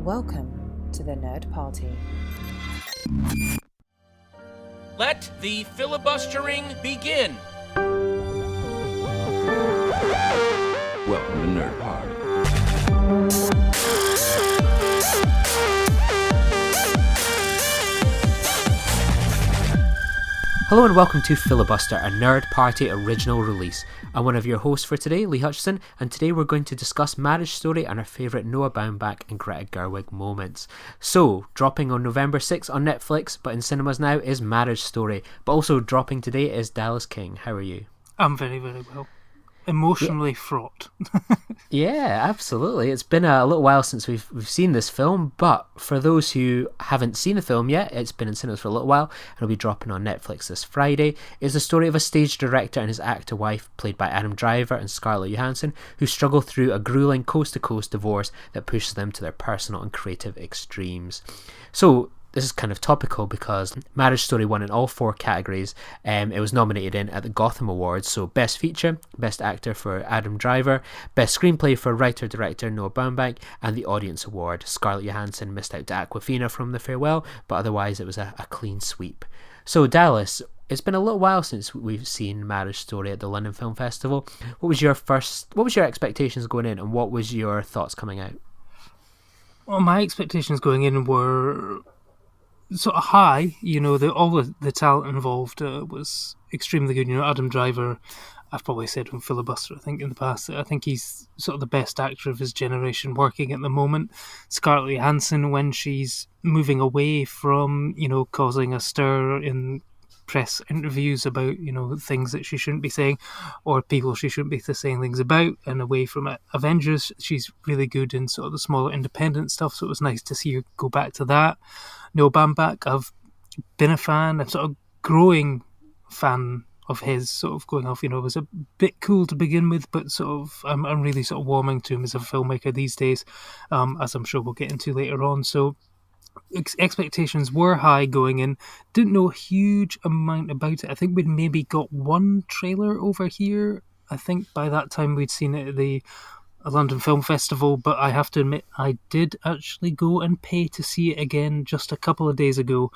Welcome to the Nerd Party. Let the filibustering begin. Welcome to Nerd Party. Hello and welcome to Filibuster, a Nerd Party original release. I'm one of your hosts for today, Lee Hutchison, and today we're going to discuss Marriage Story and our favourite Noah Baumbach and Greta Gerwig moments. So, dropping on November 6th on Netflix, but in cinemas now, is Marriage Story. But also dropping today is Dallas King. How are you? I'm very, very well. Emotionally fraught. Yeah, absolutely. It's been a little while since we've seen this film, but for those who haven't seen the film yet, it's been in cinemas for a little while, and it'll be dropping on Netflix this Friday. It's the story of a stage director and his actor wife, played by Adam Driver and Scarlett Johansson, who struggle through a grueling coast-to-coast divorce that pushes them to their personal and creative extremes. So, this is kind of topical because Marriage Story won in all 4 categories. It was nominated at the Gotham Awards, so Best Feature, Best Actor for Adam Driver, Best Screenplay for Writer-Director Noah Baumbach, and the Audience Award. Scarlett Johansson missed out to Awkwafina from The Farewell, but otherwise it was a clean sweep. So Dallas, it's been a little while since we've seen Marriage Story at the London Film Festival. What was your expectations going in, and what was your thoughts coming out? Well, my expectations going in were sort of high. You know, all the talent involved was extremely good. You know, Adam Driver, I've probably said on Filibuster, I think, in the past, I think he's sort of the best actor of his generation working at the moment. Scarlett Johansson, when she's moving away from, you know, causing a stir in press interviews about, you know, things that she shouldn't be saying or people she shouldn't be saying things about, and away from Avengers, she's really good in sort of the smaller independent stuff, so it was nice to see her go back to that. Noah Baumbach, I've been a fan, a sort of growing fan of his, sort of going off, you know, it was a bit cool to begin with, but sort of I'm really sort of warming to him as a filmmaker these days, as I'm sure we'll get into later on. So expectations were high going in. Didn't know a huge amount about it. I think we'd maybe got one trailer over here. I think by that time we'd seen it at the London Film Festival, but I have to admit I did actually go and pay to see it again just a couple of days ago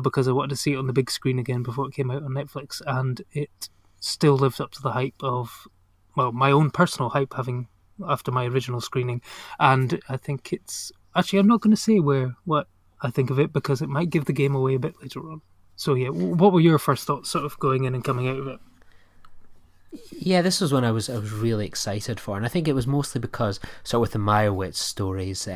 because I wanted to see it on the big screen again before it came out on Netflix, and it still lived up to the hype of, well, my own personal hype after my original screening. And I think it's actually, I'm not going to say what I think of it because it might give the game away a bit later on. So yeah, what were your first thoughts sort of going in and coming out of it? Yeah, this was one I was really excited for, and I think it was mostly because sort of with the Meyerowitz stories,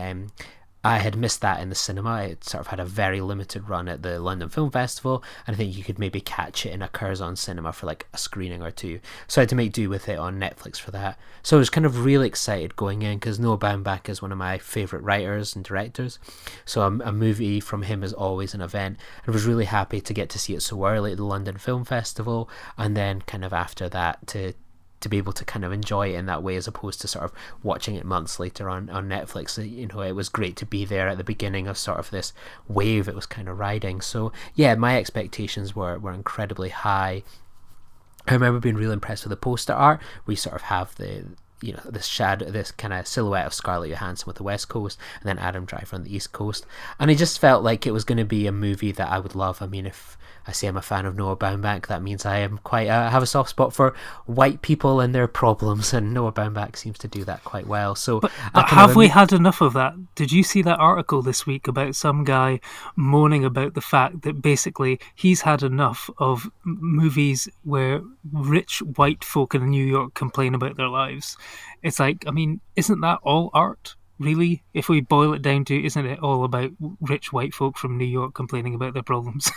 I had missed that in the cinema. It sort of had a very limited run at the London Film Festival, and I think you could maybe catch it in a Curzon cinema for like a screening or two. So I had to make do with it on Netflix for that. So I was kind of really excited going in because Noah Baumbach is one of my favourite writers and directors. So a movie from him is always an event. I was really happy to get to see it so early at the London Film Festival, and then kind of after that to be able to kind of enjoy it in that way as opposed to sort of watching it months later on Netflix. You know, it was great to be there at the beginning of sort of this wave it was kind of riding. So yeah, my expectations were incredibly high. I remember being really impressed with the poster art. We sort of have this shadow, this kind of silhouette of Scarlett Johansson with the West Coast and then Adam Driver on the East Coast, and it just felt like it was going to be a movie that I would love. I mean, if I say I'm a fan of Noah Baumbach, that means I am quite have a soft spot for white people and their problems, and Noah Baumbach seems to do that quite well. So, but have we had enough of that? Did you see that article this week about some guy moaning about the fact that basically he's had enough of movies where rich white folk in New York complain about their lives? It's like, I mean, isn't that all art? Really? If we boil it down to, isn't it all about rich white folk from New York complaining about their problems?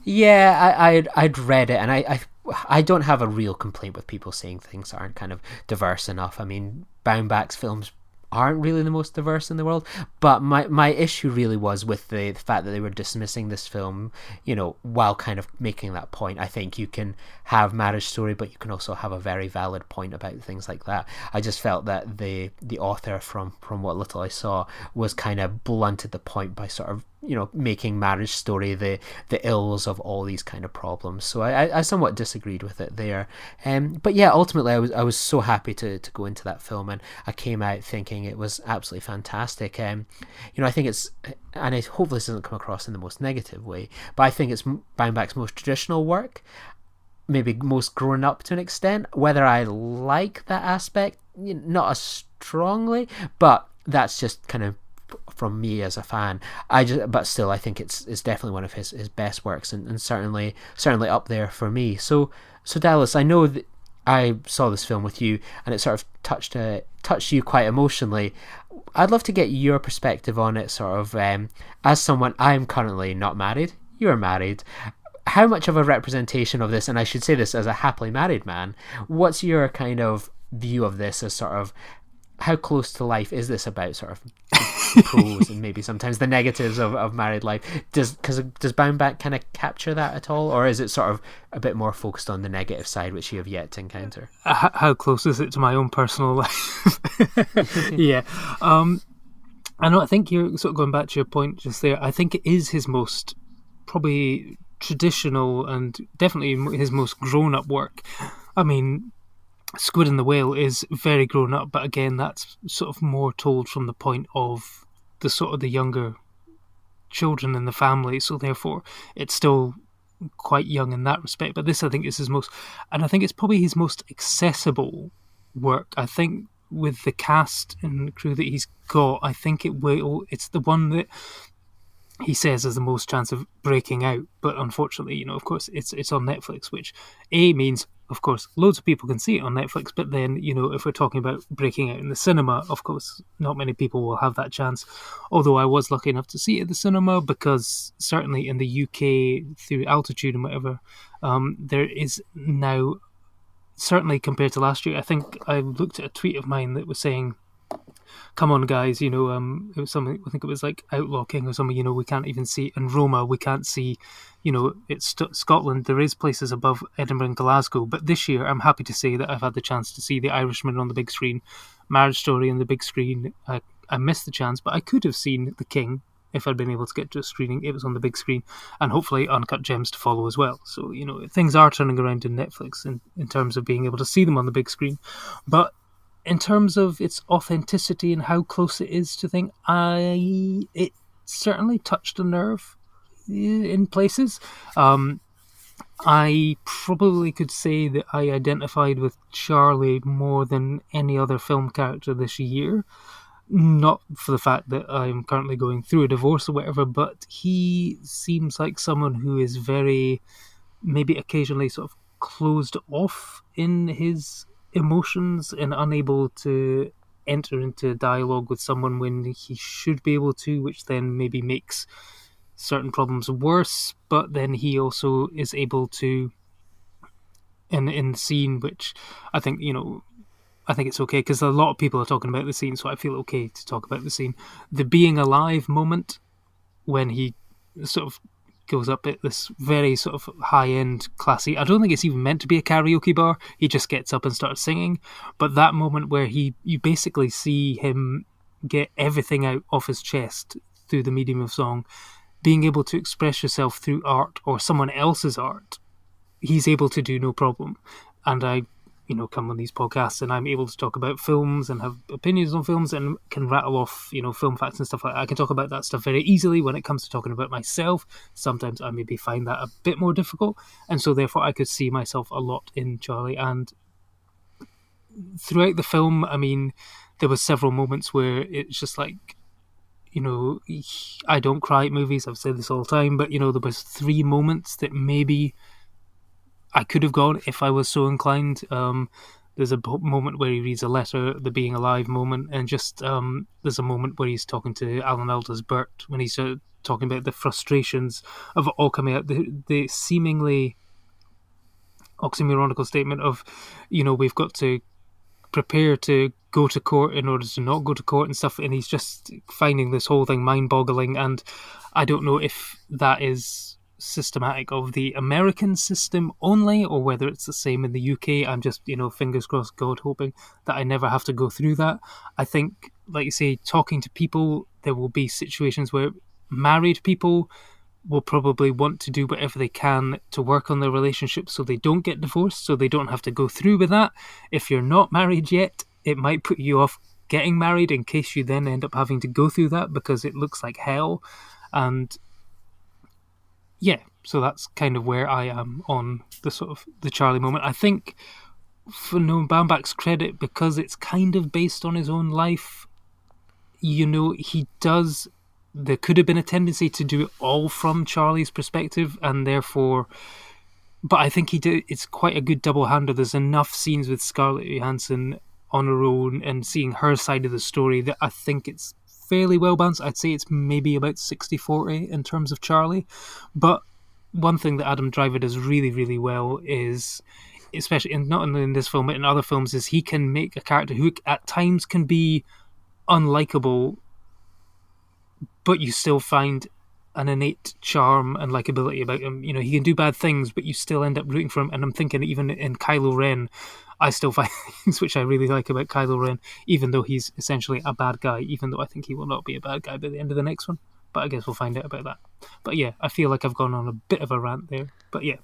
Yeah, I'd read it, and I don't have a real complaint with people saying things aren't kind of diverse enough. I mean, Baumbach's films aren't really the most diverse in the world, but my issue really was with the fact that they were dismissing this film, you know, while kind of making that point. I think you can have Marriage Story, but you can also have a very valid point about things like that. I just felt that the author, from what little I saw, was kind of blunted the point by sort of making Marriage Story the ills of all these kind of problems. So I somewhat disagreed with it there. But yeah, ultimately I was so happy to go into that film, and I came out thinking it was absolutely fantastic. I think it's, and I hope this doesn't come across in the most negative way, but I think it's Baumbach's most traditional work, maybe most grown up to an extent. Whether I like that aspect, not as strongly, but that's just kind of from me as a fan. But still, I think it's definitely one of his best works, and certainly up there for me. So Dallas, I know that I saw this film with you, and it sort of touched you quite emotionally. I'd love to get your perspective on it, sort of as someone. I'm currently not married. You're married. How much of a representation of this, and I should say this as a happily married man, what's your kind of view of this as sort of, how close to life is this about sort of the pros and maybe sometimes the negatives of married life? Does Baumbach kind of capture that at all, or is it sort of a bit more focused on the negative side, which you have yet to encounter? How close is it to my own personal life? Yeah. I think you're sort of going back to your point just there. I think it is his most probably traditional and definitely his most grown-up work. I mean, Squid and the Whale is very grown up, but again, that's sort of more told from the point of the sort of the younger children in the family, so therefore it's still quite young in that respect. But this, I think, is his most, and I think it's probably his most accessible work. I think with the cast and crew that he's got, I think it's the one that he says has the most chance of breaking out. But unfortunately, of course, it's on Netflix, which means, of course, loads of people can see it on Netflix, but then, if we're talking about breaking out in the cinema, of course, not many people will have that chance. Although I was lucky enough to see it at the cinema, because certainly in the UK, through Altitude and whatever, there is now, certainly compared to last year, I think I looked at a tweet of mine that was saying, come on, guys, it was something, I think it was like Outlaw King or something, we can't even see, in Roma, we can't see, it's Scotland, there is places above Edinburgh and Glasgow, but this year, I'm happy to say that I've had the chance to see The Irishman on the big screen, Marriage Story on the big screen. I missed the chance, but I could have seen The King if I'd been able to get to a screening. It was on the big screen, and hopefully Uncut Gems to follow as well. So, things are turning around in Netflix in terms of being able to see them on the big screen. But in terms of its authenticity and how close it is to things, it certainly touched a nerve in places. I probably could say that I identified with Charlie more than any other film character this year. Not for the fact that I'm currently going through a divorce or whatever, but he seems like someone who is very, maybe occasionally sort of closed off in his emotions and unable to enter into dialogue with someone when he should be able to, which then maybe makes certain problems worse. But then he also is able to, in the scene, which I think, I think it's okay because a lot of people are talking about the scene, so I feel okay to talk about the scene. The being alive moment, when he sort of goes up at this very sort of high-end, classy, I don't think it's even meant to be a karaoke bar, he just gets up and starts singing, but that moment where you basically see him get everything out of his chest through the medium of song, being able to express yourself through art or someone else's art, he's able to do no problem. And I come on these podcasts and I'm able to talk about films and have opinions on films and can rattle off, film facts and stuff like that. I can talk about that stuff very easily. When it comes to talking about myself, sometimes I maybe find that a bit more difficult. And so therefore I could see myself a lot in Charlie. And throughout the film, I mean, there was several moments where it's just like, I don't cry at movies. I've said this all the time, but, there was 3 moments that maybe I could have gone if I was so inclined. There's a moment where he reads a letter, the being alive moment, and just there's a moment where he's talking to Alan Alda's Bert, when he's talking about the frustrations of it all coming out, the seemingly oxymoronical statement of, we've got to prepare to go to court in order to not go to court and stuff, and he's just finding this whole thing mind-boggling. And I don't know if that is systematic of the American system only, or whether it's the same in the UK. I'm just, fingers crossed, God, hoping that I never have to go through that. I think, like you say, talking to people, there will be situations where married people will probably want to do whatever they can to work on their relationship so they don't get divorced, so they don't have to go through with that. If you're not married yet, it might put you off getting married in case you then end up having to go through that because it looks like hell. And yeah, so that's kind of where I am on the sort of the Charlie moment. I think for Noah Baumbach's credit, because it's kind of based on his own life, he does. There could have been a tendency to do it all from Charlie's perspective, and therefore, but I think it's quite a good double-hander. There's enough scenes with Scarlett Johansson on her own and seeing her side of the story that I think it's fairly well balanced. I'd say it's maybe about 60-40 in terms of Charlie. But one thing that Adam Driver does really, really well is, especially not only in this film but in other films, is he can make a character who at times can be unlikable, but you still find an innate charm and likability about him. He can do bad things, but you still end up rooting for him. And I'm thinking even in Kylo Ren, I still find things which I really like about Kylo Ren, even though he's essentially a bad guy, even though I think he will not be a bad guy by the end of the next one. But I guess we'll find out about that. But yeah, I feel like I've gone on a bit of a rant there. But yeah.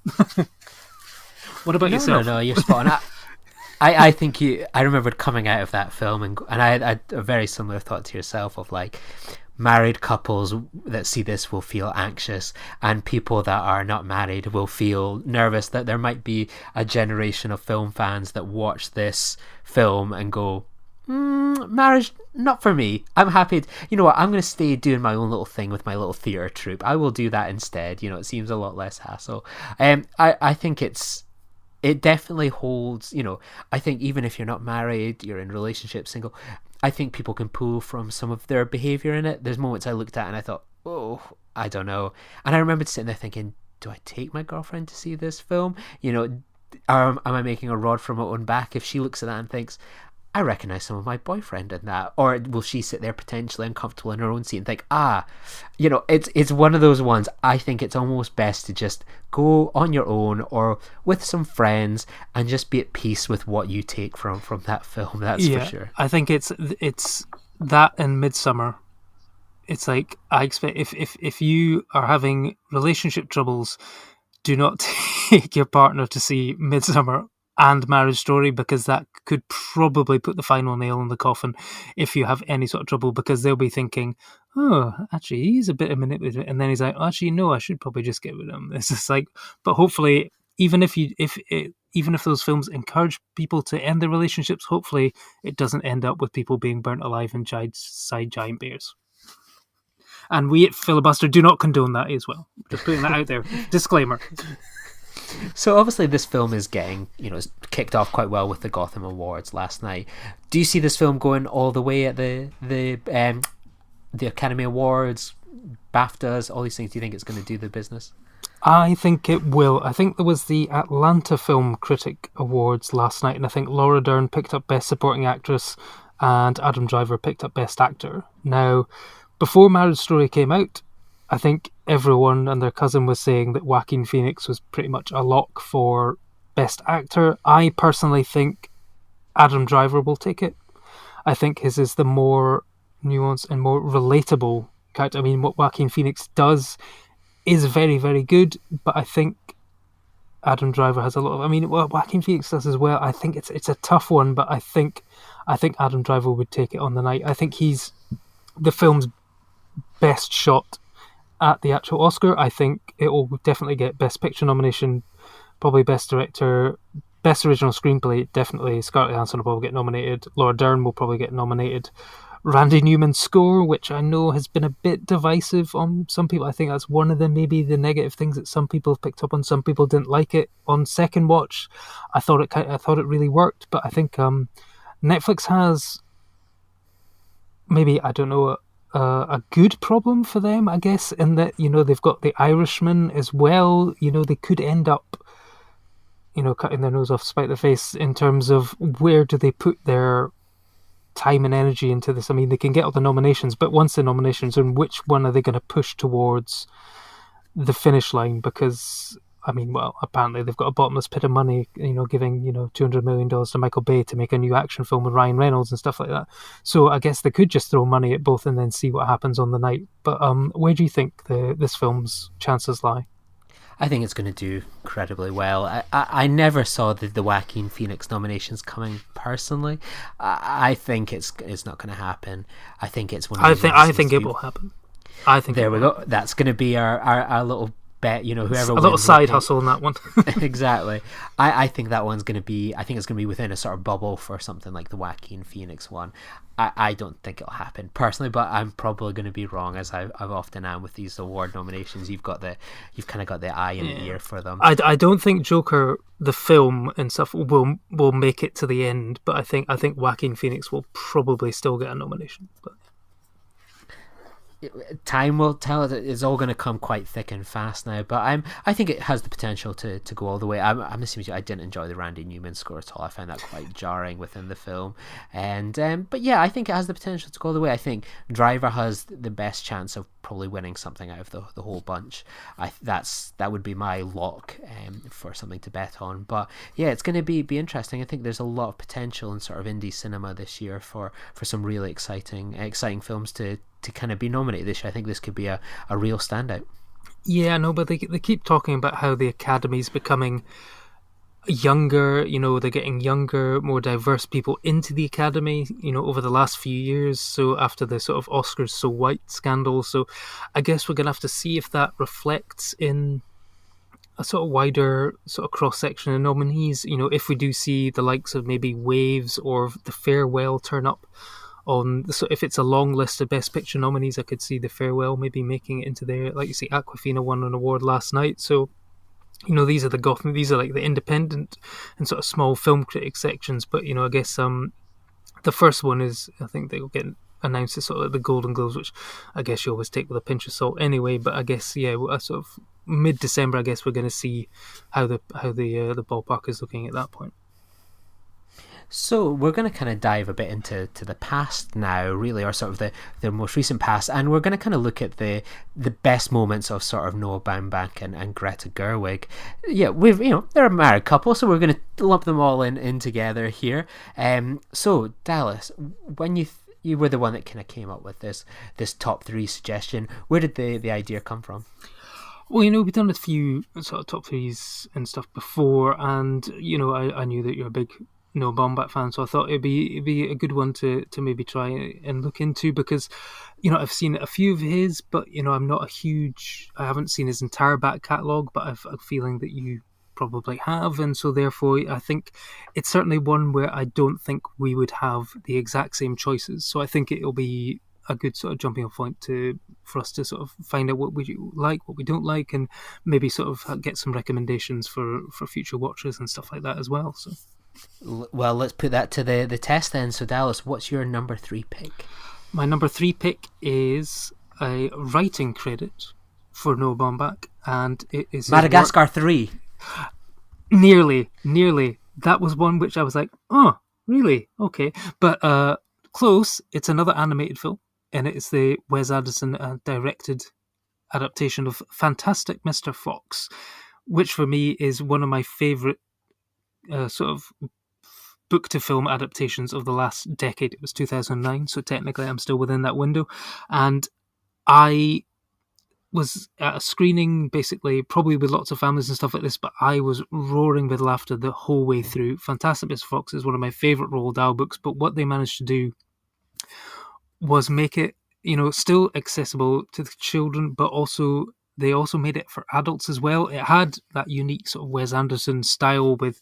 What about yourself? No, you're spot on. I think I remembered coming out of that film and I had a very similar thought to yourself of like, married couples that see this will feel anxious, and people that are not married will feel nervous that there might be a generation of film fans that watch this film and go, marriage, not for me. I'm happy you know what, I'm going to stay doing my own little thing with my little theatre troupe. I will do that instead. It seems a lot less hassle. I think it definitely holds, I think even if you're not married, you're in relationship, single, I think people can pull from some of their behaviour in it. There's moments I looked at and I thought, oh, I don't know. And I remember sitting there thinking, do I take my girlfriend to see this film? Am I making a rod from my own back if she looks at that and thinks, I recognise some of my boyfriend in that? Or will she sit there potentially uncomfortable in her own seat and think, it's one of those ones. I think it's almost best to just go on your own or with some friends and just be at peace with what you take from that film. That's for sure. I think it's that and Midsummer. It's like, I expect if you are having relationship troubles, do not take your partner to see Midsummer and Marriage Story, because that could probably put the final nail in the coffin if you have any sort of trouble, because they'll be thinking, oh, actually he's a bit of manipulative, and then he's like, actually no, I should probably just get rid of him. It's just like, but hopefully even if those films encourage people to end their relationships, hopefully it doesn't end up with people being burnt alive inside giant bears. And we at Filibuster do not condone that as well. Just putting that out there. Disclaimer. So obviously this film is getting, it's kicked off quite well with the Gotham Awards last night. Do you see this film going all the way at the Academy Awards, BAFTAs, all these things? Do you think it's going to do the business? I think it will. I think there was the Atlanta Film Critic Awards last night, and I think Laura Dern picked up Best Supporting Actress and Adam Driver picked up Best Actor. Now, before Marriage Story came out, I think everyone and their cousin was saying that Joaquin Phoenix was pretty much a lock for Best Actor. I personally think Adam Driver will take it. I think his is the more nuanced and more relatable character. I mean, what Joaquin Phoenix does is very, very good, but I think Adam Driver has a lot of... I mean, what Joaquin Phoenix does as well, I think it's a tough one, but I think Adam Driver would take it on the night. I think he's the film's best shot at the actual Oscar. I think it will definitely get Best Picture nomination, probably Best Director, Best Original Screenplay, definitely. Scarlett Johansson will probably get nominated. Laura Dern will probably get nominated. Randy Newman's score, which I know has been a bit divisive on some people. I think that's one of the maybe the negative things that some people have picked up on. Some people didn't like it. On second watch, I thought it really worked, but I think Netflix has maybe, I don't know, a good problem for them, I guess, in that, they've got The Irishman as well. They could end up, cutting their nose off to spite their face in terms of where do they put their time and energy into this. I mean, they can get all the nominations, but once the nominations are in, which one are they going to push towards the finish line? Because I mean, well, apparently they've got a bottomless pit of money, giving, $200 million to Michael Bay to make a new action film with Ryan Reynolds and stuff like that. So I guess they could just throw money at both and then see what happens on the night. But where do you think this film's chances lie? I think it's going to do incredibly well. I never saw the Joaquin Phoenix nominations coming personally. I think it's not going to happen. I think it's one. I think it will happen. I think there we go. That's going to be our little bet. Whoever a little side hustle in that one. Exactly. I think that one's going to be. I think it's going to be within a sort of bubble for something like the Joaquin Phoenix one. I don't think it'll happen personally, but I'm probably going to be wrong, as I've often am with these award nominations. You've kind of got the eye and the ear for them. I don't think Joker the film and stuff will make it to the end, but I think Joaquin Phoenix will probably still get a nomination. But time will tell. It's all going to come quite thick and fast now, but I think it has the potential to go all the way. I'm assuming I didn't enjoy the Randy Newman score at all. I found that quite jarring within the film, and but yeah, I think it has the potential to go all the way. I think Driver has the best chance of probably winning something out of the whole bunch. That would be my lock for something to bet on. But yeah, it's going to be interesting. I think there's a lot of potential in sort of indie cinema this year for some really exciting films to kind of be nominated this year. I think this could be a real standout. Yeah, no, but they keep talking about how the Academy's becoming younger, they're getting younger, more diverse people into the Academy, over the last few years. So after the sort of Oscars So White scandal. So I guess we're going to have to see if that reflects in a sort of wider sort of cross-section of nominees. If we do see the likes of maybe Waves or The Farewell turn up so if it's a long list of Best Picture nominees, I could see The Farewell maybe making it into there. Like you see, Aquafina won an award last night. So, these are like the independent and sort of small film critic sections. But, I guess the first one is, I think they'll get announced as sort of like the Golden Globes, which I guess you always take with a pinch of salt anyway. But I guess, yeah, sort of mid-December, I guess we're going to see how the ballpark is looking at that point. So we're going to kind of dive a bit into the past now, really, or sort of the most recent past, and we're going to kind of look at the best moments of sort of Noah Baumbach and Greta Gerwig. Yeah, they're a married couple, so we're going to lump them all in together here. So Dallas, when you were the one that kind of came up with this top three suggestion, where did the idea come from? Well, we've done a few sort of top threes and stuff before, and I knew that you're a big Noah Baumbach fan, so I thought it'd be a good one to maybe try and look into, because I've seen a few of his, but I haven't seen his entire back catalogue, but I've a feeling that you probably have, and so therefore I think it's certainly one where I don't think we would have the exact same choices. So I think it'll be a good sort of jumping off point for us to sort of find out what we like, what we don't like, and maybe sort of get some recommendations for future watchers and stuff like that as well. So. Well, let's put that to the test then. So Dallas, what's your number 3 pick? My number 3 pick is a writing credit for Noah Baumbach, and it is Madagascar 3. Nearly. That was one which I was like, oh, really? Okay. But close. It's another animated film, and it's the Wes Anderson directed adaptation of Fantastic Mr. Fox, which for me is one of my favourite sort of book to film adaptations of the last decade. It was 2009, so technically I'm still within that window. And I was at a screening, basically, probably with lots of families and stuff like this, but I was roaring with laughter the whole way through. Fantastic Mr. Fox is one of my favourite Roald Dahl books, but what they managed to do was make it, still accessible to the children, but they also made it for adults as well. It had that unique sort of Wes Anderson style with,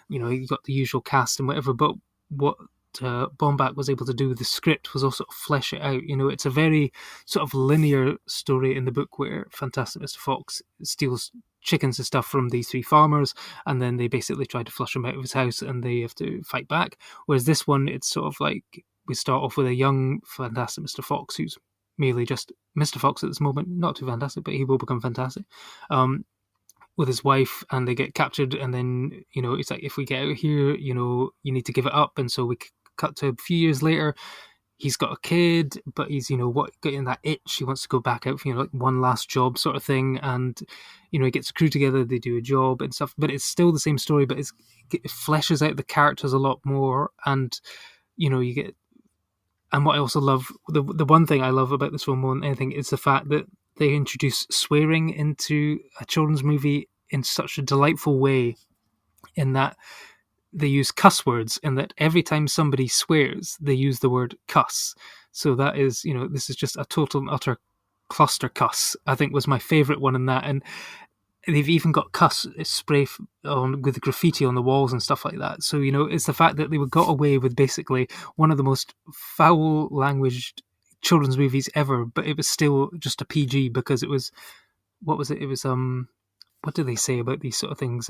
you got the usual cast and whatever, but what Baumbach was able to do with the script was also flesh it out. It's a very sort of linear story in the book where Fantastic Mr. Fox steals chickens and stuff from these 3 farmers, and then they basically try to flush him out of his house and they have to fight back. Whereas this one, it's sort of like we start off with a young Fantastic Mr. Fox who's merely just Mr. Fox at this moment, not too fantastic, but he will become fantastic, with his wife, and they get captured, and then, it's like, if we get out here, you need to give it up, and so we cut to a few years later, he's got a kid, but he's, getting that itch. He wants to go back out for, like one last job sort of thing. And, he gets a crew together, they do a job and stuff, but it's still the same story, but it fleshes out the characters a lot more. And, you get, and what I also love, the one thing I love about this film more than anything is the fact that they introduce swearing into a children's movie in such a delightful way, in that they use cuss words, and that every time somebody swears, they use the word cuss. So that is, this is just a total and utter cluster cuss, I think was my favourite one in that. And they've even got cuss spray on with graffiti on the walls and stuff like that. So, it's the fact that they got away with basically one of the most foul languaged children's movies ever, but it was still just a PG because it was, what was it? It was, what do they say about these sort of things?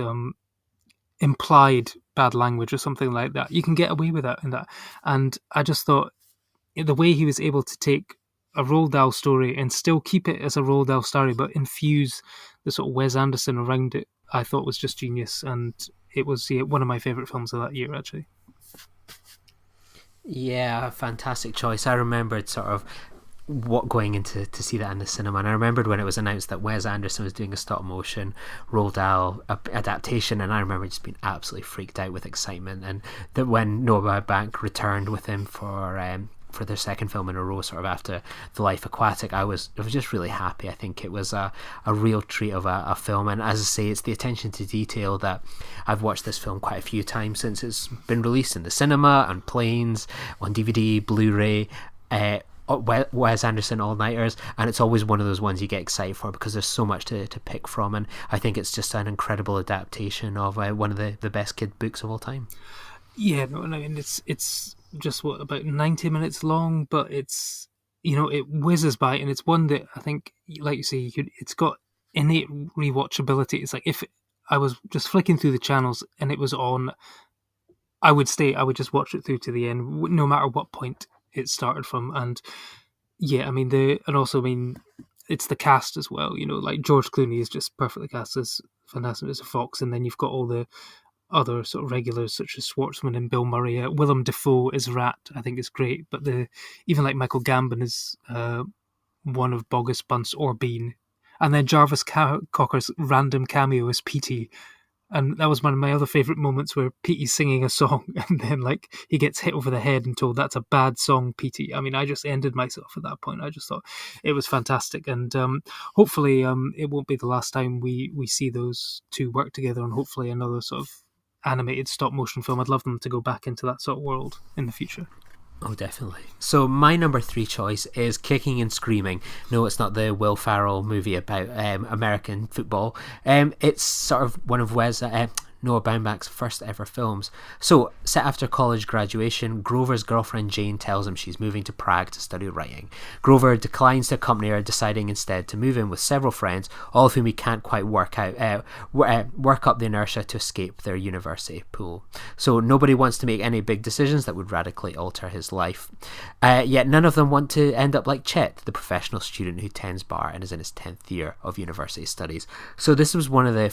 Implied bad language or something like that. You can get away with that in that. And I just thought the way he was able to take a Roald Dahl story and still keep it as a Roald Dahl story, but infuse the sort of Wes Anderson around it, I thought was just genius. And it was one of my favourite films of that year, actually. Yeah, fantastic choice. I remembered sort of going into to see that in the cinema, and I remembered when it was announced that Wes Anderson was doing a stop motion Roald Dahl adaptation, and I remember just being absolutely freaked out with excitement. And that when Noah Baumbach returned with him for their second film in a row, sort of after The Life Aquatic, I was just really happy. I think it was a real treat of a film, and as I say, it's the attention to detail that I've watched this film quite a few times since it's been released in the cinema, on planes, on DVD, Blu-ray, Wes Anderson all-nighters, and it's always one of those ones you get excited for because there's so much to pick from, and I think it's just an incredible adaptation of one of the best kid books of all time. Yeah, no, I mean, it's just about 90 minutes long, but it's, it whizzes by, and it's one that I think, like you say, it's got innate rewatchability. It's like if I was just flicking through the channels and it was on, I would just watch it through to the end, no matter what point it started from. And yeah, I mean, it's the cast as well, like George Clooney is just perfectly cast as fantastic as a fox, and then you've got all the other sort of regulars such as Schwartzman and Bill Murray. Willem Dafoe as Rat, I think, is great, but even like Michael Gambon is one of Bogus Bunce or Bean, and then Jarvis Cocker's random cameo as Petey. And that was one of my other favourite moments, where Petey's singing a song and then like he gets hit over the head and told that's a bad song, Petey. I mean, I just ended myself at that point. I just thought it was fantastic. And hopefully it won't be the last time we see those two work together, and hopefully another sort of animated stop motion film. I'd love them to go back into that sort of world in the future. Oh, definitely. So my number 3 choice is Kicking and Screaming. No, it's not the Will Ferrell movie about American football. It's sort of one of Noah Baumbach's first ever films. So, set after college graduation, Grover's girlfriend Jane tells him she's moving to Prague to study writing. Grover declines to accompany her, deciding instead to move in with several friends, all of whom he can't quite work up the inertia to escape their university pool. So nobody wants to make any big decisions that would radically alter his life. Yet none of them want to end up like Chet, the professional student who tends bar and is in his 10th year of university studies. So this was the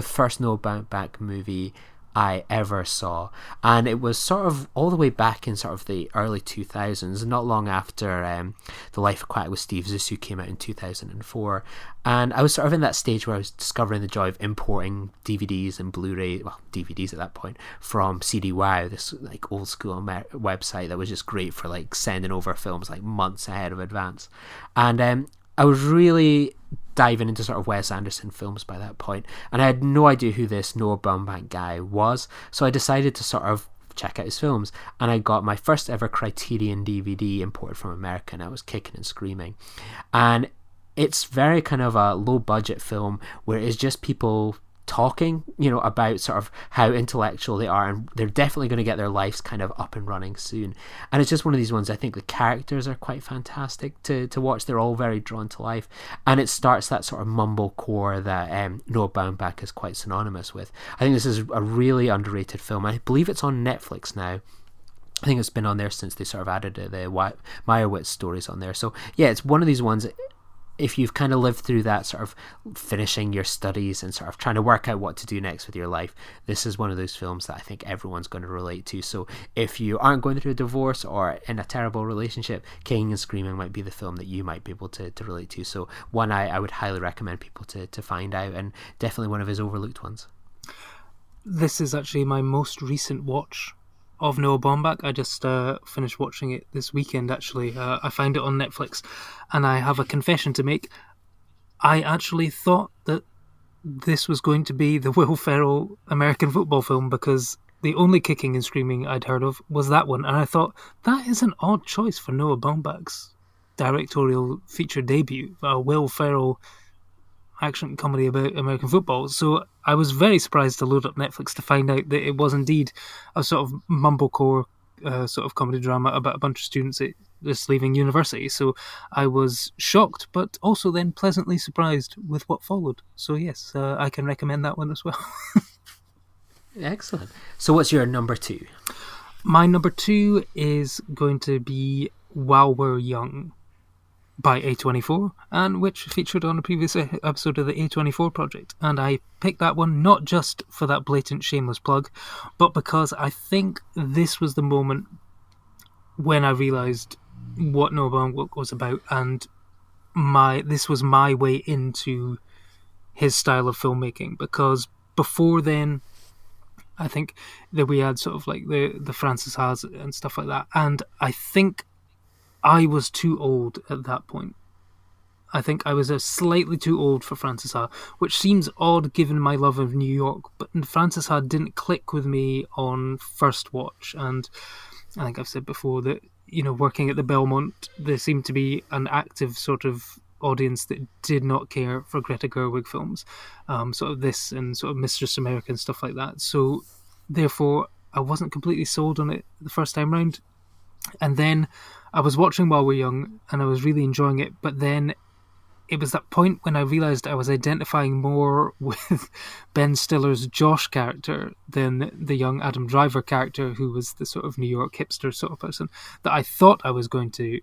first Noah Baumbach movie I ever saw, and it was sort of all the way back in sort of the early 2000s, not long after The Life Aquatic with Steve Zissou came out in 2004, and I was sort of in that stage where I was discovering the joy of importing DVDs and Blu-ray, well, DVDs at that point, from CD Wow, this like old school website that was just great for like sending over films like months ahead of advance. And I was really diving into sort of Wes Anderson films by that point, and I had no idea who this Noah Baumbach guy was, so I decided to sort of check out his films, and I got my first ever Criterion DVD imported from America, and I was Kicking and Screaming. And it's very kind of a low budget film where it's just people talking, about sort of how intellectual they are, and they're definitely going to get their lives kind of up and running soon. And it's just one of these ones, I think the characters are quite fantastic to watch. They're all very drawn to life, and it starts that sort of mumblecore that Noah Baumbach is quite synonymous with. I think this is a really underrated film. I believe it's on Netflix now. I think it's been on there since they sort of added the Meyerowitz stories on there. So yeah, it's one of these ones. if you've kind of lived through that sort of finishing your studies and sort of trying to work out what to do next with your life, this is one of those films that I think everyone's going to relate to. So if you aren't going through a divorce or in a terrible relationship, Kicking and Screaming might be the film that you might be able to relate to. So one I would highly recommend people to find out, and definitely one of his overlooked ones. This is actually my most recent watch of Noah Baumbach. I just finished watching it this weekend, actually. I found it on Netflix, and I have a confession to make. I actually thought that this was going to be the Will Ferrell American football film, because the only Kicking and Screaming I'd heard of was that one, and I thought, that is an odd choice for Noah Baumbach's directorial feature debut, a Will Ferrell action comedy about American football. So I was very surprised to load up Netflix to find out that it was indeed a sort of mumblecore sort of comedy drama about a bunch of students just leaving university. So I was shocked, but also then pleasantly surprised with what followed. So yes, I can recommend that one as well. Excellent. So what's your number 2? My number 2 is going to be While We're Young by A24, and which featured on a previous episode of the A24 project. And I picked that one not just for that blatant shameless plug, but because I think this was the moment when I realised what Noah Baumbach was about, and this was my way into his style of filmmaking. Because before then, I think that we had sort of like the Francis Ha's and stuff like that, and I think I was too old at that point. I think I was slightly too old for Francis Ha, which seems odd given my love of New York, but Francis Ha didn't click with me on first watch. And I think I've said before that, working at the Belmont, there seemed to be an active sort of audience that did not care for Greta Gerwig films, sort of this and sort of Mistress America and stuff like that. So therefore, I wasn't completely sold on it the first time round. And then I was watching While We're Young, and I was really enjoying it, but then it was that point when I realised I was identifying more with Ben Stiller's Josh character than the young Adam Driver character, who was the sort of New York hipster sort of person that I thought I was going to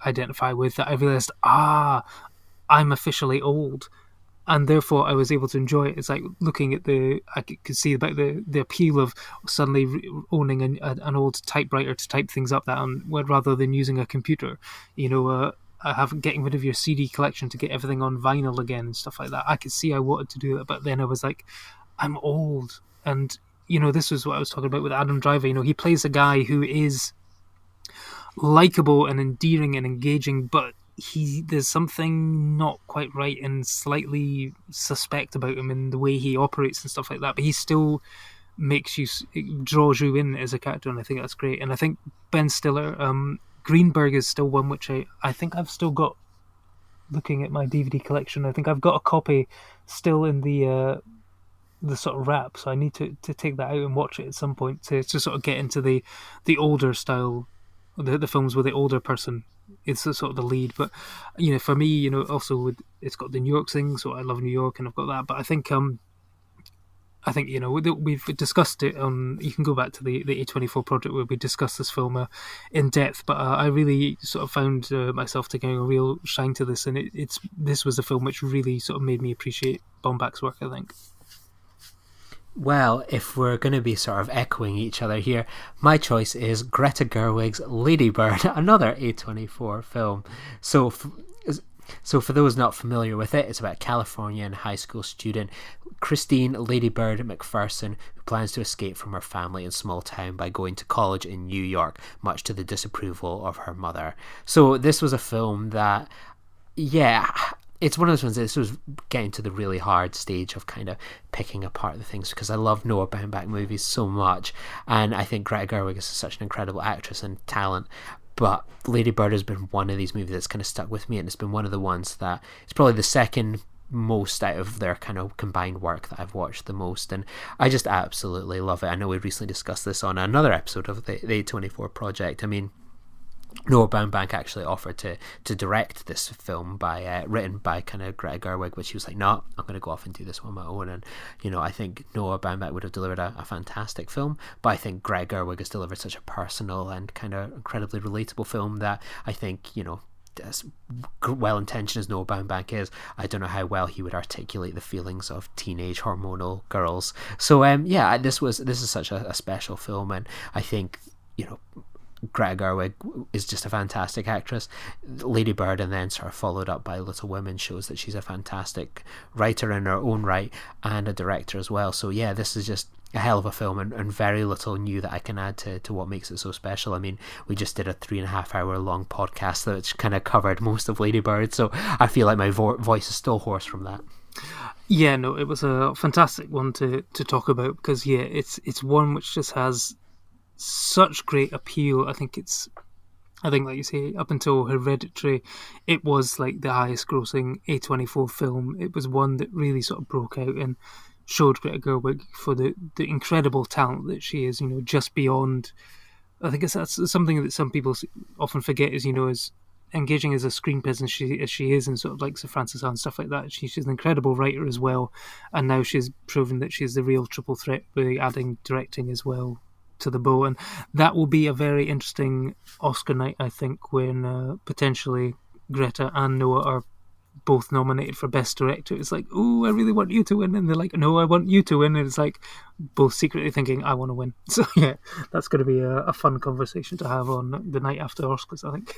identify with, that I realised, I'm officially old. And therefore I was able to enjoy it. It's like looking at I could see about the appeal of suddenly owning an old typewriter to type things up that on, rather than using a computer. Getting rid of your CD collection to get everything on vinyl again and stuff like that. I could see I wanted to do that, but then I was like, I'm old. And, this was what I was talking about with Adam Driver. He plays a guy who is likable and endearing and engaging, but there's something not quite right and slightly suspect about him in the way he operates and stuff like that, but he still draws you in as a character, and I think that's great. And I think Ben Stiller, Greenberg is still one which I think I've still got, looking at my DVD collection, I think I've got a copy still in the sort of wrap, so I need to take that out and watch it at some point to sort of get into the older style, the films with the older person. It's sort of the lead, but for me, also it's got the New York thing, so I love New York, and I've got that. But I think we've discussed it on. You can go back to the A24 project where we discussed this film in depth. But I really sort of found myself taking a real shine to this, and this was a film which really sort of made me appreciate Baumbach's work, I think. Well, if we're going to be sort of echoing each other here, my choice is Greta Gerwig's Lady Bird, another A24 film. So for those not familiar with it, it's about a Californian high school student, Christine Lady Bird McPherson, who plans to escape from her family in small town by going to college in New York, much to the disapproval of her mother. So this was a film that, it's one of those ones that this was getting to the really hard stage of kind of picking apart the things, because I love Noah Baumbach movies so much, and I think Greta Gerwig is such an incredible actress and talent. But Lady Bird has been one of these movies that's kind of stuck with me, and it's been one of the ones that it's probably the second most out of their kind of combined work that I've watched the most, and I just absolutely love it. I know we recently discussed this on another episode of the A24 project. I mean, Noah Baumbach actually offered to direct this film written by kind of Greta Gerwig, but she was like, no, I'm going to go off and do this one on my own. And I think Noah Baumbach would have delivered a fantastic film, but I think Greta Gerwig has delivered such a personal and kind of incredibly relatable film that I think as well-intentioned as Noah Baumbach is, I don't know how well he would articulate the feelings of teenage hormonal girls. So this is such a special film, and I think, you know, Greta Gerwig is just a fantastic actress. Lady Bird, and then sort of followed up by Little Women, shows that she's a fantastic writer in her own right and a director as well. So yeah, this is just a hell of a film, and very little new that I can add to what makes it so special. I mean, we just did a 3.5 hour long podcast which kind of covered most of Lady Bird, so I feel like my voice is still hoarse from that. Yeah, no, it was a fantastic one to talk about, because yeah, it's one which just has such great appeal. I think like you say, up until Hereditary, it was like the highest grossing A24 film. It was one that really sort of broke out and showed Greta Gerwig for the incredible talent that she is, you know, just beyond. I think that's something that some people often forget, is, you know, as engaging as a screen presence as she is, and sort of like Sir Francis and stuff like that. She's an incredible writer as well, and now she's proven that she's the real triple threat by adding directing as well to the bow. And that will be a very interesting Oscar night, I think, when potentially Greta and Noah are both nominated for Best Director. It's like, oh, I really want you to win, and they're like, no, I want you to win, and it's like both secretly thinking, I want to win. So yeah, that's going to be a fun conversation to have on the night after Oscars, I think.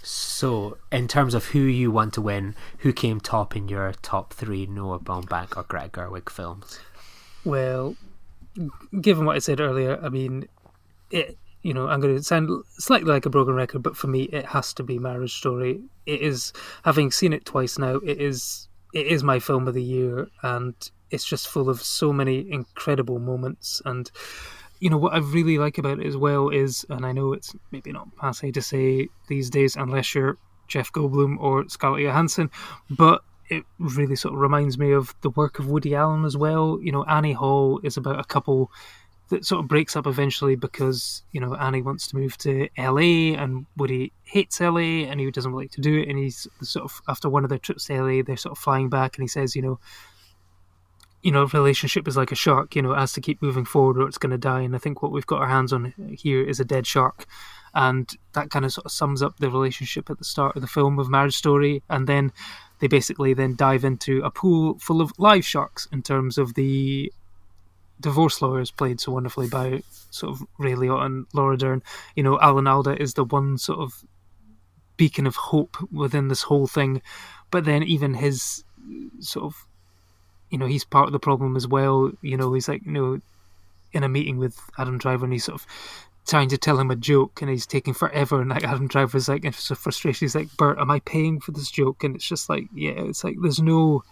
So in terms of who you want to win, who came top in your top 3 Noah Baumbach or Greta Gerwig films? Well, given what I said earlier, I mean, you know, I'm going to sound slightly like a broken record, but for me, it has to be Marriage Story. It is, having seen it twice now, it is my film of the year, and it's just full of so many incredible moments. And, you know, what I really like about it as well is, and I know it's maybe not passé to say these days, unless you're Jeff Goldblum or Scarlett Johansson, but it really sort of reminds me of the work of Woody Allen as well. You know, Annie Hall is about a couple that sort of breaks up eventually because, you know, Annie wants to move to LA and Woody hates LA and he doesn't like to do it. And he's sort of, after one of their trips to LA, they're sort of flying back, and he says, you know, relationship is like a shark, you know, it has to keep moving forward or it's going to die. And I think what we've got our hands on here is a dead shark. And that kind of sort of sums up the relationship at the start of the film of Marriage Story. And then they basically then dive into a pool full of live sharks in terms of the divorce lawyers, played so wonderfully by sort of Ray Liotta and Laura Dern. You know, Alan Alda is the one sort of beacon of hope within this whole thing. But then even his sort of, you know, he's part of the problem as well. You know, he's like, you know, in a meeting with Adam Driver, and he's sort of trying to tell him a joke, and he's taking forever, and like Adam Driver's like, in sort of frustration, he's like, Bert, am I paying for this joke? And it's just like, yeah, it's like there's no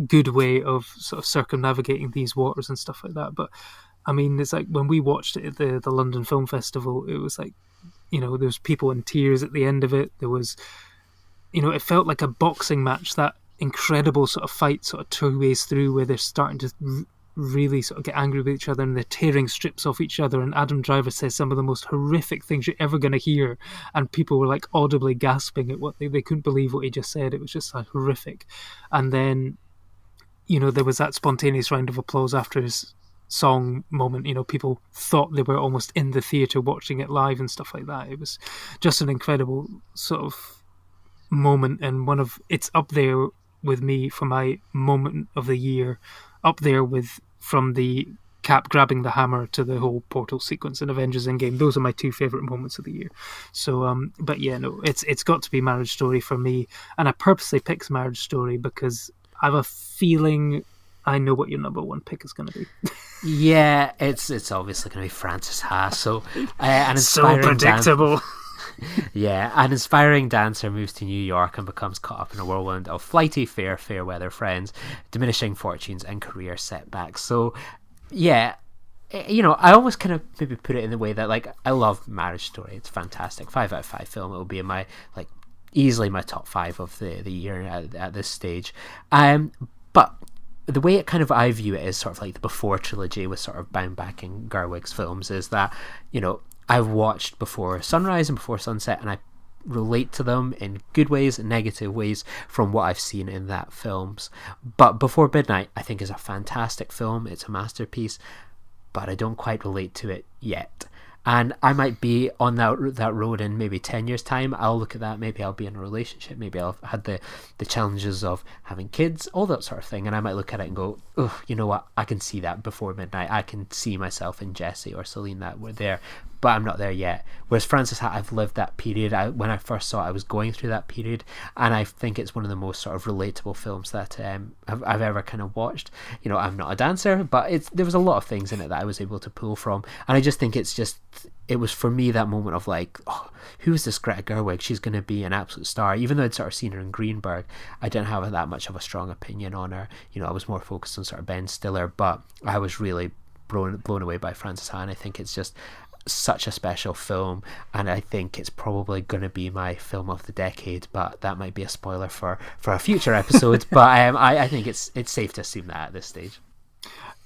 good way of sort of circumnavigating these waters and stuff like that. But I mean, it's like when we watched it at the London Film Festival, it was like, you know, there was people in tears at the end of it. There was, you know, it felt like a boxing match, that incredible sort of fight sort of 2 ways through where they're starting to really sort of get angry with each other and they're tearing strips off each other, and Adam Driver says some of the most horrific things you're ever going to hear, and people were like audibly gasping at what they couldn't believe what he just said. It was just like horrific. And then, you know, there was that spontaneous round of applause after his song moment. You know, people thought they were almost in the theatre watching it live and stuff like that. It was just an incredible sort of moment, and it's up there with me for my moment of the year, up there with from the Cap grabbing the hammer to the whole portal sequence in Avengers Endgame. Those are my 2 favourite moments of the year. So, but yeah, no, it's got to be Marriage Story for me, and I purposely picked Marriage Story because I have a feeling I know what your number 1 pick is going to be. Yeah, it's obviously going to be Frances Ha. So, an inspiring so predictable. Yeah, an inspiring dancer moves to New York and becomes caught up in a whirlwind of flighty, fair weather friends, diminishing fortunes, and career setbacks. So, yeah, you know, I always kind of maybe put it in the way that, like, I love Marriage Story. It's fantastic. 5 out of 5 film. It will be in my, like, easily my top 5 of the year at this stage. But the way it kind of I view it is sort of like the before trilogy with sort of Baumbach and Gerwig's films is that, you know, I've watched Before Sunrise and Before Sunset, and I relate to them in good ways and negative ways from what I've seen in that films. But Before Midnight, I think, is a fantastic film. It's a masterpiece, but I don't quite relate to it yet. And I might be on that road in maybe 10 years' time. I'll look at that. Maybe I'll be in a relationship. Maybe I'll have had the challenges of having kids, all that sort of thing. And I might look at it and go, oh, you know what? I can see that before midnight. I can see myself in Jesse or Celine that we're there, but I'm not there yet. Whereas Frances Ha, I've lived that period. When I first saw it, I was going through that period. And I think it's one of the most sort of relatable films that I've ever kind of watched. You know, I'm not a dancer, but there was a lot of things in it that I was able to pull from. And I just think it was for me that moment of like, oh, who is this Greta Gerwig? She's going to be an absolute star. Even though I'd sort of seen her in Greenberg, I didn't have that much of a strong opinion on her. You know, I was more focused on sort of Ben Stiller, but I was really blown away by Frances Ha, and I think it's just such a special film, and I think it's probably going to be my film of the decade, but that might be a spoiler for a future episode. But I think it's safe to assume that at this stage.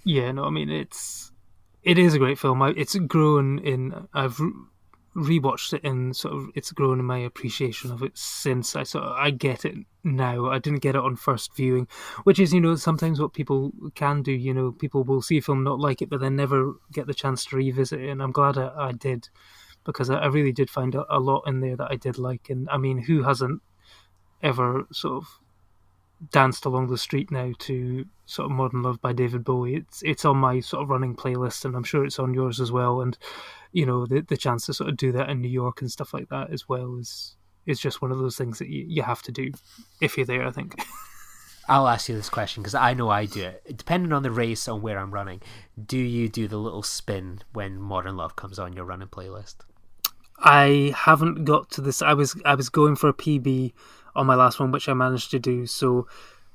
Yeah, no, I mean, it is a great film. It's grown in. I've rewatched it, and sort of it's grown in my appreciation of it since. I get it now. I didn't get it on first viewing, which is, you know, sometimes what people can do. You know, people will see a film, not like it, but then never get the chance to revisit it. And I'm glad I did, because I really did find a lot in there that I did like. And I mean, who hasn't ever sort of danced along the street now to sort of Modern Love by David Bowie? It's on my sort of running playlist, and I'm sure it's on yours as well. And you know, the chance to sort of do that in New York and stuff like that as well is just one of those things that you have to do if you're there, I think. I'll ask you this question because I know I do it. Depending on the race, on where I'm running, do you do the little spin when Modern Love comes on your running playlist? I haven't got to this. I was going for a PB on my last one, which I managed to do. So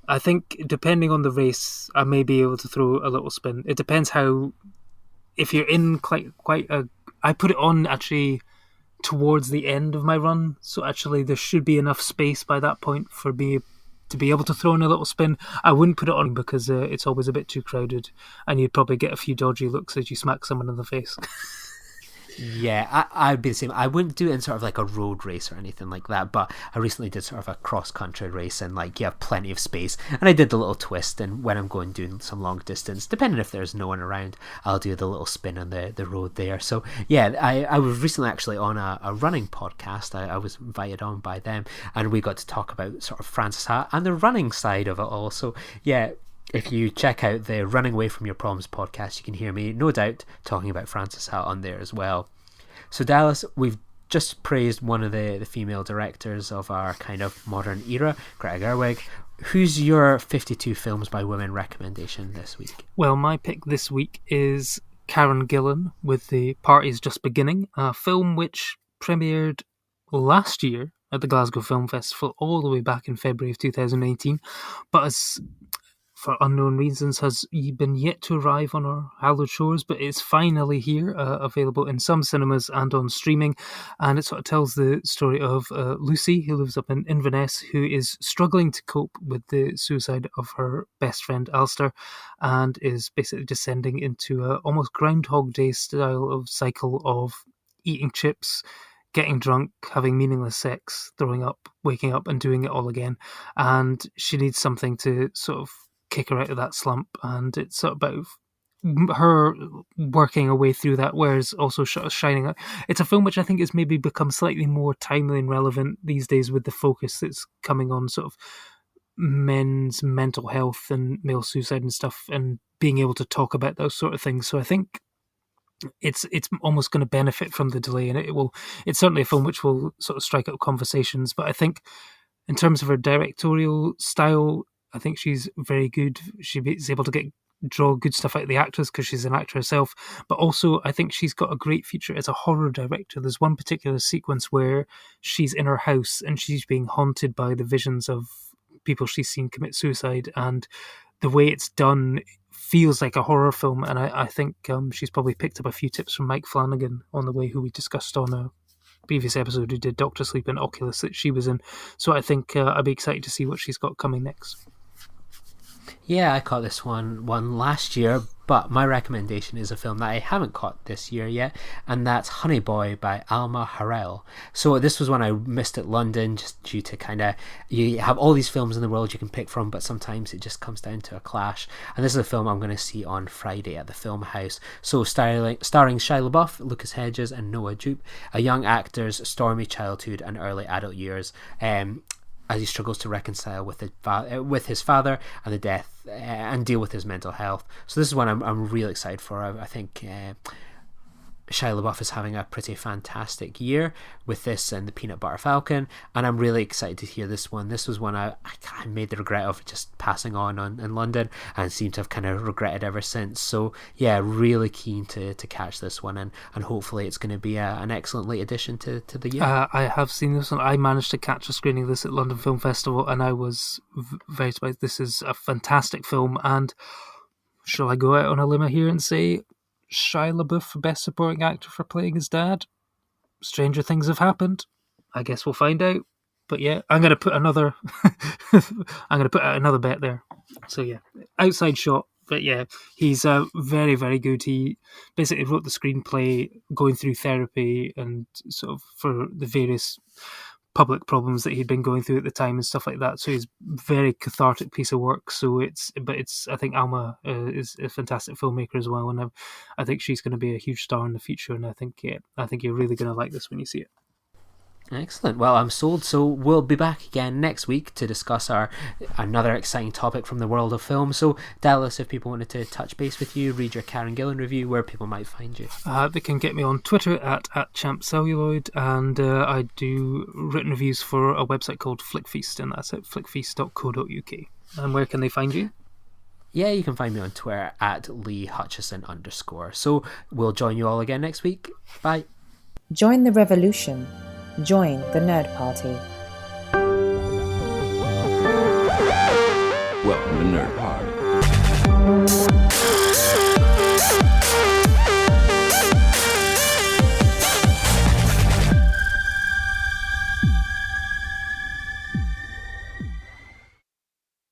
I think depending on the race, I may be able to throw a little spin. It depends how. If you're in quite a, I put it on actually towards the end of my run, so actually there should be enough space by that point for me to be able to throw in a little spin. I wouldn't put it on because it's always a bit too crowded, and you'd probably get a few dodgy looks as you smack someone in the face. Yeah, I'd be the same. I wouldn't do it in sort of like a road race or anything like that, but I recently did sort of a cross-country race, and like you have plenty of space, and I did the little twist, and when I'm doing some long distance, depending if there's no one around, I'll do the little spin on the road there. So yeah, I was recently actually on a running podcast. I was invited on by them, and we got to talk about sort of Frances Ha and the running side of it all. So yeah, if you check out the Running Away From Your Problems podcast, you can hear me, no doubt, talking about Frances Ha on there as well. So Dallas, we've just praised one of the female directors of our kind of modern era, Greta Gerwig. Who's your 52 films by women recommendation this week? Well, my pick this week is Karen Gillan with The Party's Just Beginning, a film which premiered last year at the Glasgow Film Festival all the way back in February of 2019, but as for unknown reasons has been yet to arrive on our hallowed shores, but it's finally here, available in some cinemas and on streaming. And it sort of tells the story of Lucy, who lives up in Inverness, who is struggling to cope with the suicide of her best friend Alistair, and is basically descending into a almost Groundhog Day style of cycle of eating chips, getting drunk, having meaningless sex, throwing up, waking up, and doing it all again. And she needs something to sort of kick her out of that slump, and it's sort of about her working her way through that, whereas also shining out. It's a film which I think has maybe become slightly more timely and relevant these days with the focus that's coming on sort of men's mental health and male suicide and stuff, and being able to talk about those sort of things. So I think it's almost going to benefit from the delay, and it's certainly a film which will sort of strike up conversations. But I think in terms of her directorial style, I think she's very good. She's able to draw good stuff out of the actors because she's an actor herself. But also, I think she's got a great future as a horror director. There's one particular sequence where she's in her house and she's being haunted by the visions of people she's seen commit suicide. And the way it's done feels like a horror film. And I think she's probably picked up a few tips from Mike Flanagan on the way, who we discussed on a previous episode, who did Doctor Sleep and Oculus that she was in. So I think I'd be excited to see what she's got coming next. Yeah, I caught this one last year, but my recommendation is a film that I haven't caught this year yet, and that's Honey Boy by Alma Harrell. So this was one I missed at London, just due to kind of, you have all these films in the world you can pick from, but sometimes it just comes down to a clash. And this is a film I'm going to see on Friday at the Film House. So starring Shia LaBeouf, Lucas Hedges, and Noah Jupe, a young actor's stormy childhood and early adult years. As he struggles to reconcile with his father and the death, and deal with his mental health. So this is one I'm really excited for. I think Shia LaBeouf is having a pretty fantastic year with this and the Peanut Butter Falcon, and I'm really excited to hear this one. This was one I made the regret of just passing on in London, and seem to have kind of regretted ever since. So yeah, really keen to catch this one, and hopefully it's going to be an excellent late addition to the year. I have seen this one. I managed to catch a screening of this at London Film Festival, and I was very surprised. This is a fantastic film, and shall I go out on a limb here and say Shia LaBeouf for Best Supporting Actor for playing his dad? Stranger things have happened. I guess we'll find out. But yeah, I'm gonna put another out another bet there. So yeah, outside shot. But yeah, he's very, very good. He basically wrote the screenplay going through therapy and sort of for the various public problems that he'd been going through at the time and stuff like that. So it's very cathartic piece of work. So I think Alma is a fantastic filmmaker as well, and I think she's going to be a huge star in the future. And I think you're really going to like this when you see it. Excellent. Well, I'm sold. So we'll be back again next week to discuss another exciting topic from the world of film. So Dallas, if people wanted to touch base with you, read your Karen Gillan review, where people might find you. They can get me on Twitter at champcelluloid, and I do written reviews for a website called Flickfeast, and that's at flickfeast.co.uk. And where can they find you? Yeah, you can find me on Twitter at LeeHutchison_. So we'll join you all again next week. Bye. Join the revolution. Join the Nerd Party.